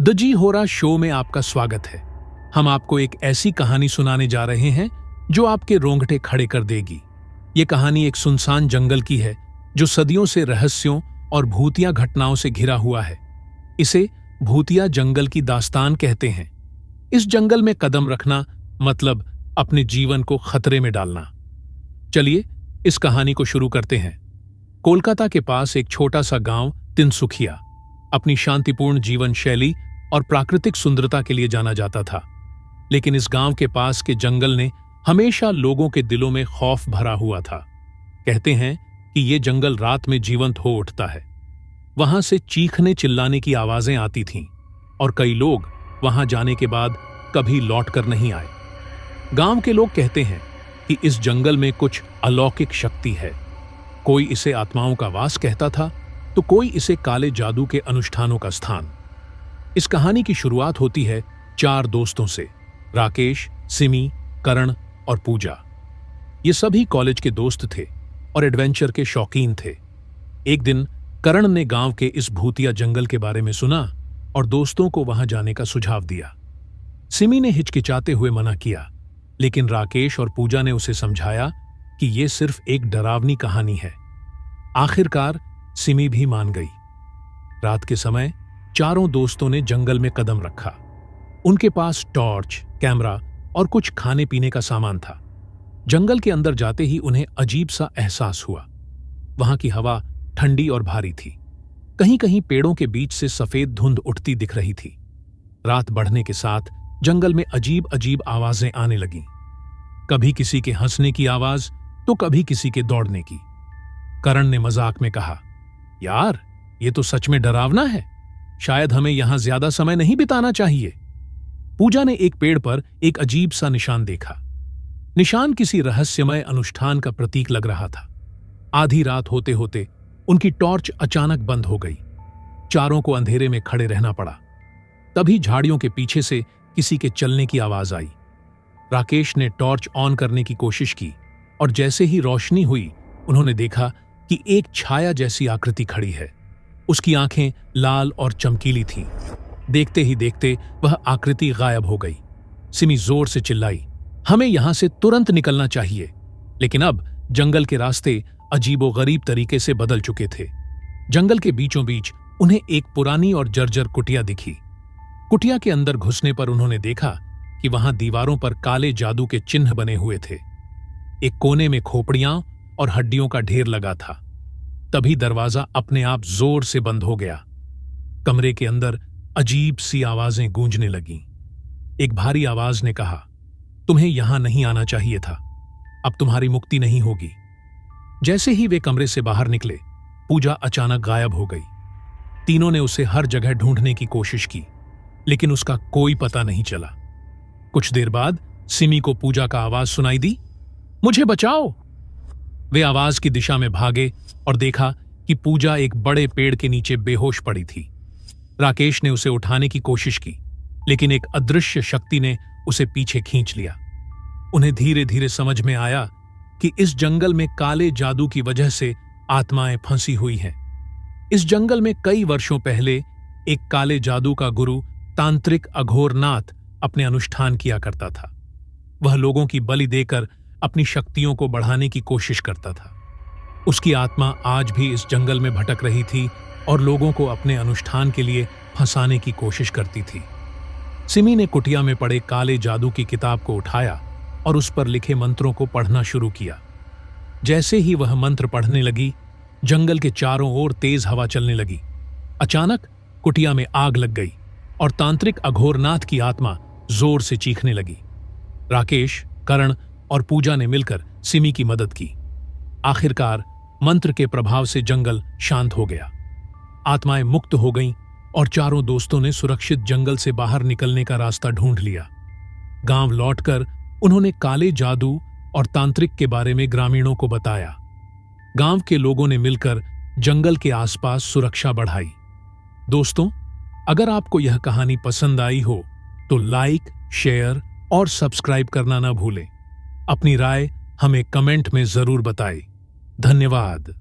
The जी होरा show में आपका स्वागत है। हम आपको एक ऐसी कहानी सुनाने जा रहे हैं जो आपके रोंगटे खड़े कर देगी। ये कहानी एक सुनसान जंगल की है जो सदियों से रहस्यों और भूतिया घटनाओं से घिरा हुआ है। इसे भूतिया जंगल की दास्तान कहते हैं। इस जंगल में कदम रखना मतलब अपने जीवन को खतरे में डालना। चलिए इस कहानी को शुरू करते हैं। कोलकाता के पास एक छोटा सा गांव तिनसुखिया अपनी शांतिपूर्ण जीवन शैली और प्राकृतिक सुंदरता के लिए जाना जाता था। लेकिन इस गांव के पास के जंगल ने हमेशा लोगों के दिलों में खौफ भरा हुआ था। कहते हैं कि ये जंगल रात में जीवंत हो उठता है। वहां से चीखने चिल्लाने की आवाजें आती थीं और कई लोग वहां जाने के बाद कभी लौटकर नहीं आए। गांव के लोग कहते हैं कि इस जंगल में कुछ अलौकिक शक्ति है। कोई इसे आत्माओं का वास कहता था तो कोई इसे काले जादू के अनुष्ठानों का स्थान। इस कहानी की शुरुआत होती है 4 दोस्तों से, राकेश, सिमी, करण और पूजा। ये सभी कॉलेज के दोस्त थे और एडवेंचर के शौकीन थे। एक दिन करण ने गांव के इस भूतिया जंगल के बारे में सुना और दोस्तों को वहां जाने का सुझाव दिया। सिमी ने हिचकिचाते हुए मना किया, लेकिन राकेश और पूजा ने उसे समझाया कि यह सिर्फ एक डरावनी कहानी है। आखिरकार सिमी भी मान गई। रात के समय चारों दोस्तों ने जंगल में कदम रखा। उनके पास टॉर्च, कैमरा और कुछ खाने पीने का सामान था। जंगल के अंदर जाते ही उन्हें अजीब सा एहसास हुआ। वहां की हवा ठंडी और भारी थी। कहीं कहीं पेड़ों के बीच से सफेद धुंध उठती दिख रही थी। रात बढ़ने के साथ जंगल में अजीब अजीब आवाजें आने लगीं। कभी किसी के हंसने की आवाज तो कभी किसी के दौड़ने की। करण ने मजाक में कहा, यार ये तो सच में डरावना है। शायद हमें यहां ज्यादा समय नहीं बिताना चाहिए। पूजा ने एक पेड़ पर एक अजीब सा निशान देखा। निशान किसी रहस्यमय अनुष्ठान का प्रतीक लग रहा था। आधी रात होते होते उनकी टॉर्च अचानक बंद हो गई। चारों को अंधेरे में खड़े रहना पड़ा। तभी झाड़ियों के पीछे से किसी के चलने की आवाज आई। राकेश ने टॉर्च ऑन करने की कोशिश की और जैसे ही रोशनी हुई उन्होंने देखा कि एक छाया जैसी आकृति खड़ी है। उसकी आंखें लाल और चमकीली थीं। देखते ही देखते वह आकृति गायब हो गई। सिमी जोर से चिल्लाई, हमें यहां से तुरंत निकलना चाहिए। लेकिन अब जंगल के रास्ते अजीबोगरीब तरीके से बदल चुके थे। जंगल के बीचों बीच उन्हें एक पुरानी और जर्जर कुटिया दिखी। कुटिया के अंदर घुसने पर उन्होंने देखा कि वहां दीवारों पर काले जादू के चिन्ह बने हुए थे। एक कोने में खोपड़ियां और हड्डियों का ढेर लगा था। तभी दरवाजा अपने आप जोर से बंद हो गया। कमरे के अंदर अजीब सी आवाजें गूंजने लगीं। एक भारी आवाज ने कहा, तुम्हें यहां नहीं आना चाहिए था। अब तुम्हारी मुक्ति नहीं होगी। जैसे ही वे कमरे से बाहर निकले, पूजा अचानक गायब हो गई। तीनों ने उसे हर जगह ढूंढने की कोशिश की, लेकिन उसका कोई पता नहीं चला। कुछ देर बाद सिमी को पूजा का आवाज सुनाई दी, मुझे बचाओ। वे आवाज की दिशा में भागे और देखा कि पूजा एक बड़े पेड़ के नीचे बेहोश पड़ी थी। राकेश ने उसे उठाने की कोशिश की, लेकिन एक अदृश्य शक्ति ने उसे पीछे खींच लिया। उन्हें धीरे धीरे समझ में आया कि इस जंगल में काले जादू की वजह से आत्माएं फंसी हुई हैं। इस जंगल में कई वर्षों पहले एक काले जादू का गुरु तांत्रिक अघोरनाथ अपने अनुष्ठान किया करता था। वह लोगों की बलि देकर अपनी शक्तियों को बढ़ाने की कोशिश करता था। उसकी आत्मा आज भी इस जंगल में भटक रही थी और लोगों को अपने अनुष्ठान के लिए फंसाने की कोशिश करती थी। सिमी ने कुटिया में पड़े काले जादू की किताब को उठाया और उस पर लिखे मंत्रों को पढ़ना शुरू किया। जैसे ही वह मंत्र पढ़ने लगी, जंगल के चारों ओर तेज हवा चलने लगी। अचानक कुटिया में आग लग गई और तांत्रिक अघोरनाथ की आत्मा जोर से चीखने लगी। राकेश, करण और पूजा ने मिलकर सिमी की मदद की। आखिरकार मंत्र के प्रभाव से जंगल शांत हो गया। आत्माएं मुक्त हो गईं और चारों दोस्तों ने सुरक्षित जंगल से बाहर निकलने का रास्ता ढूंढ लिया। गांव लौटकर उन्होंने काले जादू और तांत्रिक के बारे में ग्रामीणों को बताया। गांव के लोगों ने मिलकर जंगल के आसपास सुरक्षा बढ़ाई। दोस्तों, अगर आपको यह कहानी पसंद आई हो तो लाइक, शेयर और सब्सक्राइब करना ना भूलें। अपनी राय हमें कमेंट में जरूर बताएं। धन्यवाद।